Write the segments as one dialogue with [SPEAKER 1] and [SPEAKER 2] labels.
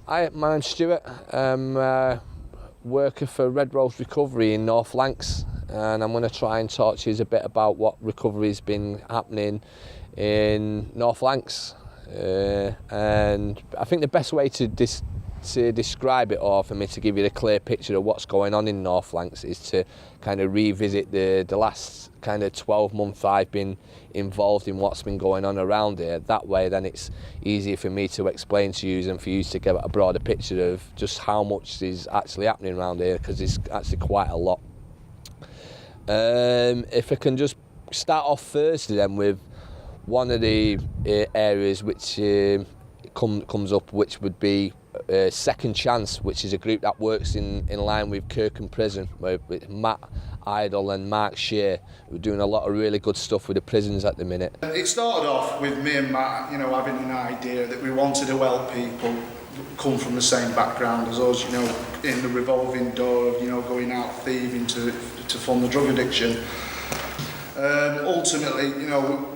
[SPEAKER 1] Hi, my name's Stuart. I'm a worker for Red Rose Recovery in North Lancs, and I'm going to try and talk to you a bit about what recovery's been happening in North Lancs. And I think the best way to describe it, or for me to give you the clear picture of what's going on in North Lancs, is to kind of revisit the last kind of 12 months I've been involved in what's been going on around here. That way then it's easier for me to explain to you and for you to get a broader picture of just how much is actually happening around here, because it's actually quite a lot. If I can just start off firstly then with one of the areas which comes up, which would be Second Chance, which is a group that works in line with Kirkham Prison, with Matt Idle and Mark Shear. We're doing a lot of really good stuff with the prisons at the minute.
[SPEAKER 2] It started off with me and Matt, having an idea that we wanted to help people come from the same background as us, in the revolving door of, going out thieving to fund the drug addiction. Ultimately,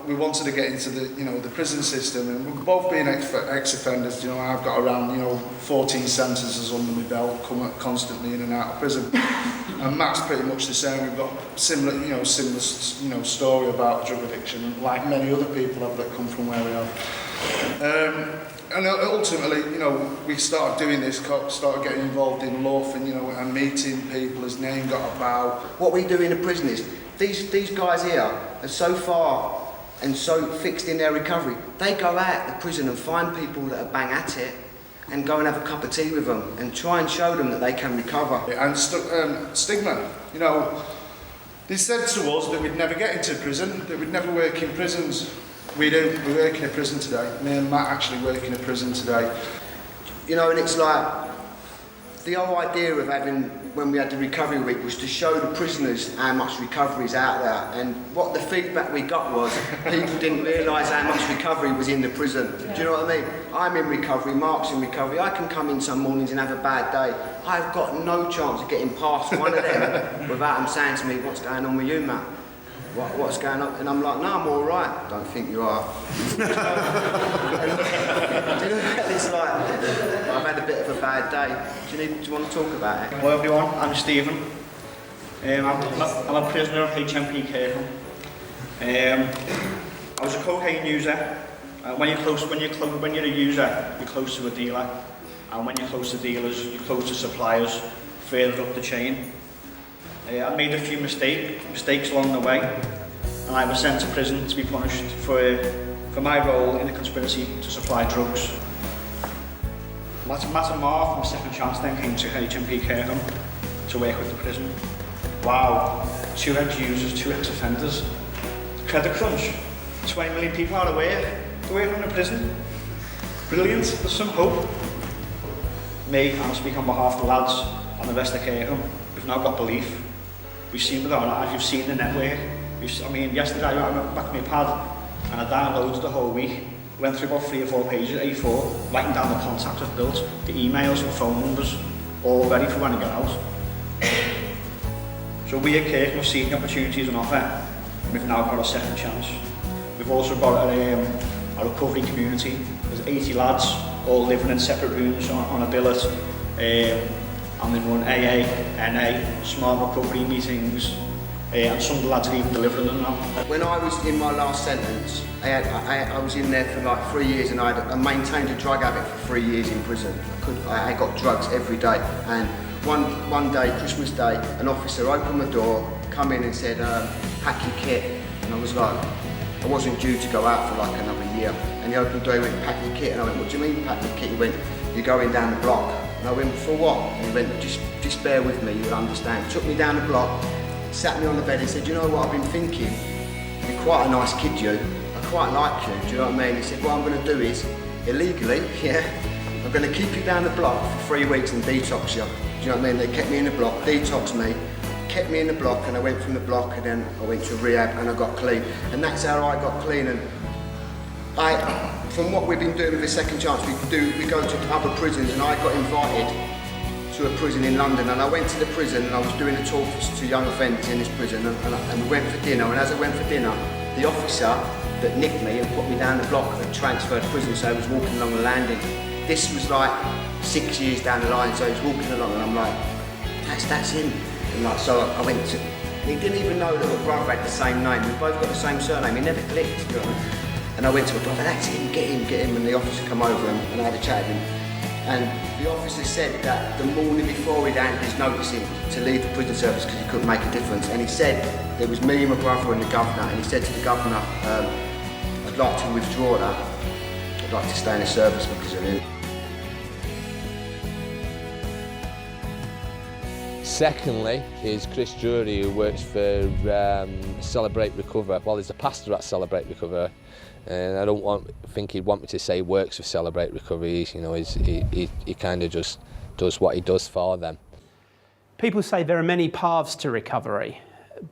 [SPEAKER 2] we wanted to get into the prison system, and we've both been ex-offenders. I've got around 14 sentences under my belt, come constantly in and out of prison, and Matt's pretty much the same. We've got similar story about drug addiction, like many other people have that come from where we are. And ultimately, we started doing this, started getting involved in Luff, and meeting people as name got about.
[SPEAKER 3] What we do in the prison is, these guys here are so far and so fixed in their recovery, they go out the prison and find people that are bang at it and go and have a cup of tea with them and try and show them that they can recover.
[SPEAKER 2] And stigma, they said to us that we'd never get into prison, that we'd never work in prisons. We do, we work in a prison today. Me and Matt actually work in a prison today.
[SPEAKER 3] And it's like, the whole idea of having, when we had the recovery week, was to show the prisoners how much recovery is out there. And what the feedback we got was, people didn't realise how much recovery was in the prison. Do you know what I mean? I'm in recovery, Mark's in recovery. I can come in some mornings and have a bad day. I've got no chance of getting past one of them without them saying to me, "What's going on with you, Matt? What's going on?" And I'm like, "No, I'm all right." "Don't think you are." Do you know, it's like, I've had a bit of a bad day. Do you want to talk about it?
[SPEAKER 4] Hello everyone, I'm Stephen. I'm a prisoner of HMP Kirkham. I was a cocaine user. When you're a user, you're close to a dealer. And when you're close to dealers, you're close to suppliers further up the chain. I made a few mistakes along the way, and I was sent to prison to be punished for my role in a conspiracy to supply drugs. Matt and Mark from Second Chance then came to HMP Kirkham to work with the prison. Wow, 2 ex-users, 2 ex-offenders. Credit crunch, 20 million people out of work, to work in a prison. Brilliant, there's some hope. Me, and I speak on behalf of the lads and the rest of Kirkham, we've now got belief. We've seen with our eyes, you've seen the network. Yesterday I went back to my pad and I downloaded the whole week. Went through about 3 or 4 pages, A4, writing down the contacts I've built, the emails and phone numbers, all ready for when I get out. So we at Kirkham have seen the opportunities on offer. We've now got a second chance. We've also got a recovery community. There's 80 lads, all living in separate rooms on a billet. And they run AA, NA, smart recovery meetings, and some of the lads are even delivering them now.
[SPEAKER 3] When I was in my last sentence, I was in there for like 3 years, and I maintained a drug habit for 3 years in prison. I got drugs every day, and one day, Christmas Day, an officer opened the door, come in and said, "Pack your kit," and I was like, I wasn't due to go out for like another year, and he opened the door, he went, "Pack your kit," and I went, "What do you mean pack your kit?" He went, "You're going down the block." And I went, "For what?" And he went, just bear with me, you'll understand." Took me down the block, sat me on the bed and said, "You know what I've been thinking? You're quite a nice kid, you. I quite like you," do you know what I mean? He said, "What I'm going to do is, illegally, I'm going to keep you down the block for 3 weeks and detox you." Do you know what I mean? They kept me in the block, detoxed me, kept me in the block, and I went from the block, and then I went to rehab and I got clean. And that's how I got clean. And from what we've been doing with the Second Chance, we go to other prisons, and I got invited to a prison in London, and I went to the prison and I was doing a talk to young offenders in this prison, and we went for dinner, and as I went for dinner, the officer that nicked me and put me down the block had transferred prison, so I was walking along the landing. This was like 6 years down the line, so he's walking along and I'm like, that's him. And like, so I went to, he didn't even know that my brother had the same name. We both got the same surname, he never clicked. You know? And I went to my brother, that's him, get him. And the officer come over and I had a chat with him. And the officer said that the morning before he'd handed his notice in to leave the prison service because he couldn't make a difference. And he said, there was me, my brother and the governor, and he said to the governor, I'd like to withdraw that. I'd like to stay in the service because of him.
[SPEAKER 1] Secondly is Chris Drury, who works for Celebrate Recover. Well, he's a pastor at Celebrate Recover, and I don't think he'd want me to say he works for Celebrate Recovery. You know, he kind of just does what he does for them.
[SPEAKER 5] People say there are many paths to recovery,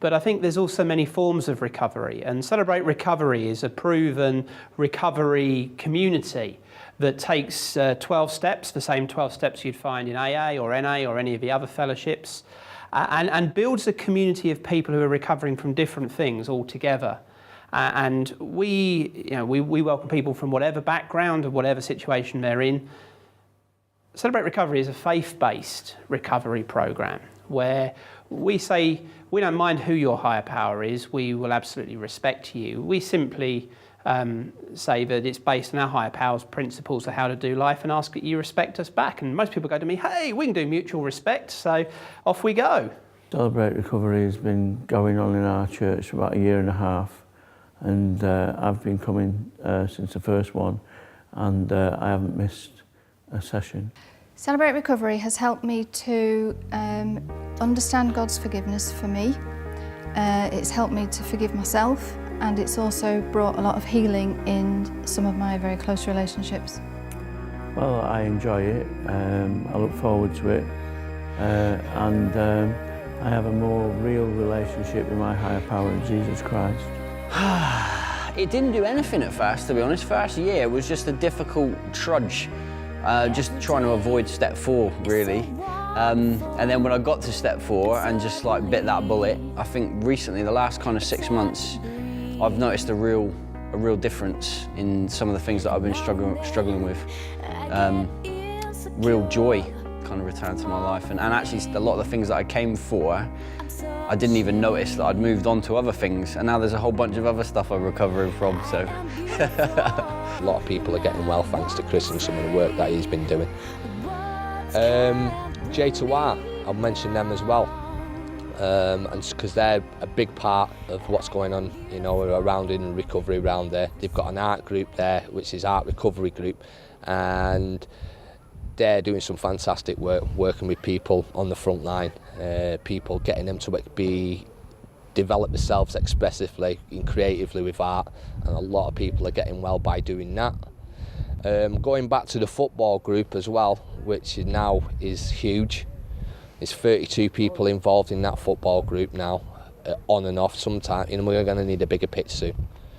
[SPEAKER 5] but I think there's also many forms of recovery, and Celebrate Recovery is a proven recovery community that takes 12 steps, the same 12 steps you'd find in AA or NA or any of the other fellowships, and builds a community of people who are recovering from different things all together. And we welcome people from whatever background or whatever situation they're in. Celebrate Recovery is a faith-based recovery program where we say we don't mind who your higher power is, we will absolutely respect you. We simply say that it's based on our higher powers principles of how to do life and ask that you respect us back. And most people go to me, hey, we can do mutual respect, so off we go.
[SPEAKER 6] Celebrate Recovery has been going on in our church for about 1.5 years, and I've been coming since the first one, and I haven't missed a session.
[SPEAKER 7] Celebrate Recovery has helped me to understand God's forgiveness for me. It's helped me to forgive myself, and it's also brought a lot of healing in some of my very close relationships.
[SPEAKER 6] Well, I enjoy it, I look forward to it, and I have a more real relationship with my higher power, Jesus Christ.
[SPEAKER 8] It didn't do anything at first, to be honest. First year was just a difficult trudge, just trying to avoid step 4, really. And then when I got to step 4 and just like bit that bullet, I think recently, the last kind of 6 months, I've noticed a real difference in some of the things that I've been struggling with. Real joy kind of returned to my life, and actually a lot of the things that I came for, I didn't even notice that I'd moved on to other things, and now there's a whole bunch of other stuff I'm recovering from, so.
[SPEAKER 1] A lot of people are getting well thanks to Chris and some of the work that he's been doing. J2R, I'll mention them as well, and because they're a big part of what's going on, you know, around in recovery around there. They've got an art group there, which is Art Recovery Group, and they're doing some fantastic work, working with people on the front line, people getting them to develop themselves expressively and creatively with art, and a lot of people are getting well by doing that. Going back to the football group as well, which now is huge. There's 32 people involved in that football group now, on and off sometimes. You know, we're going to need a bigger pitch soon.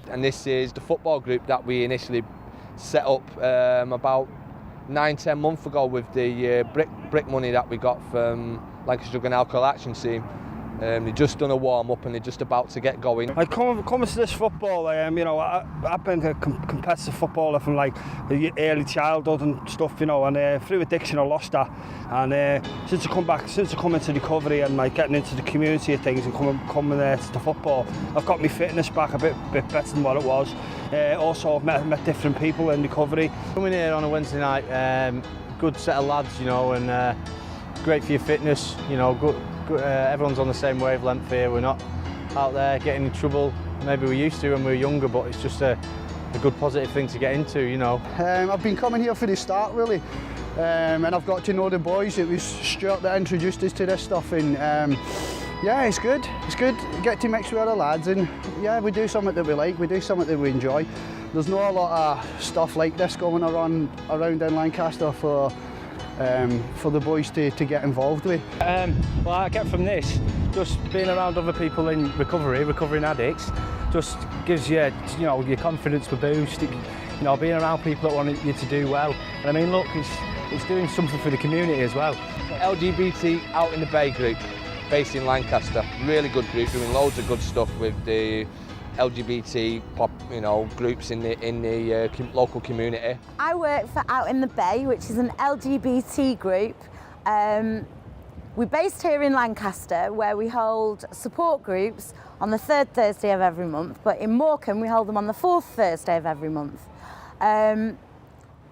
[SPEAKER 1] And this is the football group that we initially set up about 9-10 months ago with the brick money that we got from Lancashire Drug and Alcohol Action Team. They've just done a warm-up and they're just about to get going.
[SPEAKER 9] I coming to this football, you know, I've been a competitive footballer from like the early childhood and stuff, you know, and through addiction I lost that. And since I come into recovery and like getting into the community of things and coming to the football, I've got my fitness back a bit better than what it was. Also, I've met different people in recovery.
[SPEAKER 10] Coming here on a Wednesday night, good set of lads, you know, and great for your fitness, you know, good. Everyone's on the same wavelength here. We're not out there getting in trouble. Maybe we used to when we were younger, but it's just a good positive thing to get into, you know.
[SPEAKER 11] I've been coming here for the start, really, and I've got to know the boys. It was Stuart that introduced us to this stuff, and yeah, it's good. It's good. Get to mix with other lads, and yeah, we do something that we like. We do something that we enjoy. There's not a lot of stuff like this going around in Lancaster for the boys to get involved with.
[SPEAKER 10] Well, I get from this, just being around other people in recovering addicts, just gives you, you know, your confidence a boost. You know, being around people that want you to do well. And I mean, look, it's doing something for the community as well.
[SPEAKER 1] LGBT Out in the Bay group, based in Lancaster. Really good group, doing loads of good stuff with the LGBT groups in the local community.
[SPEAKER 12] I work for Out in the Bay, which is an LGBT group. We're based here in Lancaster, where we hold support groups on the 3rd Thursday of every month, but in Morecambe we hold them on the 4th Thursday of every month.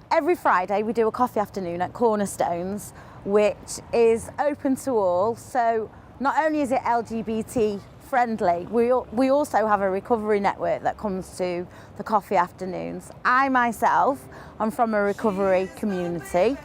[SPEAKER 12] Every Friday we do a coffee afternoon at Cornerstones, which is open to all. So not only is it LGBT friendly, we also have a recovery network that comes to the coffee afternoons. I myself am from a recovery community.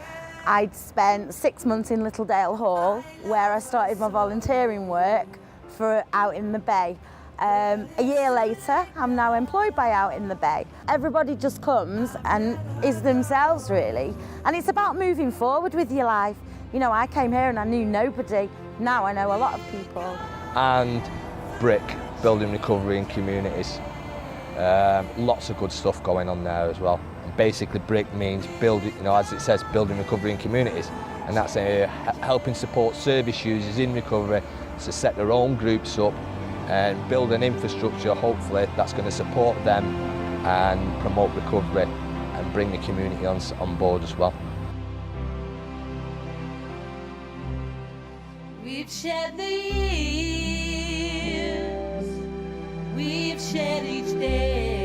[SPEAKER 12] I'd spent 6 months in Littledale Hall, where I started my volunteering work for Out in the Bay. A year later, I'm now employed by Out in the Bay. Everybody just comes and is themselves, really. And it's about moving forward with your life. You know, I came here and I knew nobody. Now I know a lot of people.
[SPEAKER 1] And Brick, building recovery in communities. Lots of good stuff going on there as well. And basically, Brick means building, as it says, building recovery in communities. And that's helping support service users in recovery to set their own groups up and build an infrastructure, hopefully, that's going to support them and promote recovery and bring the community on board as well.
[SPEAKER 13] We've shed the years, we've shed each day.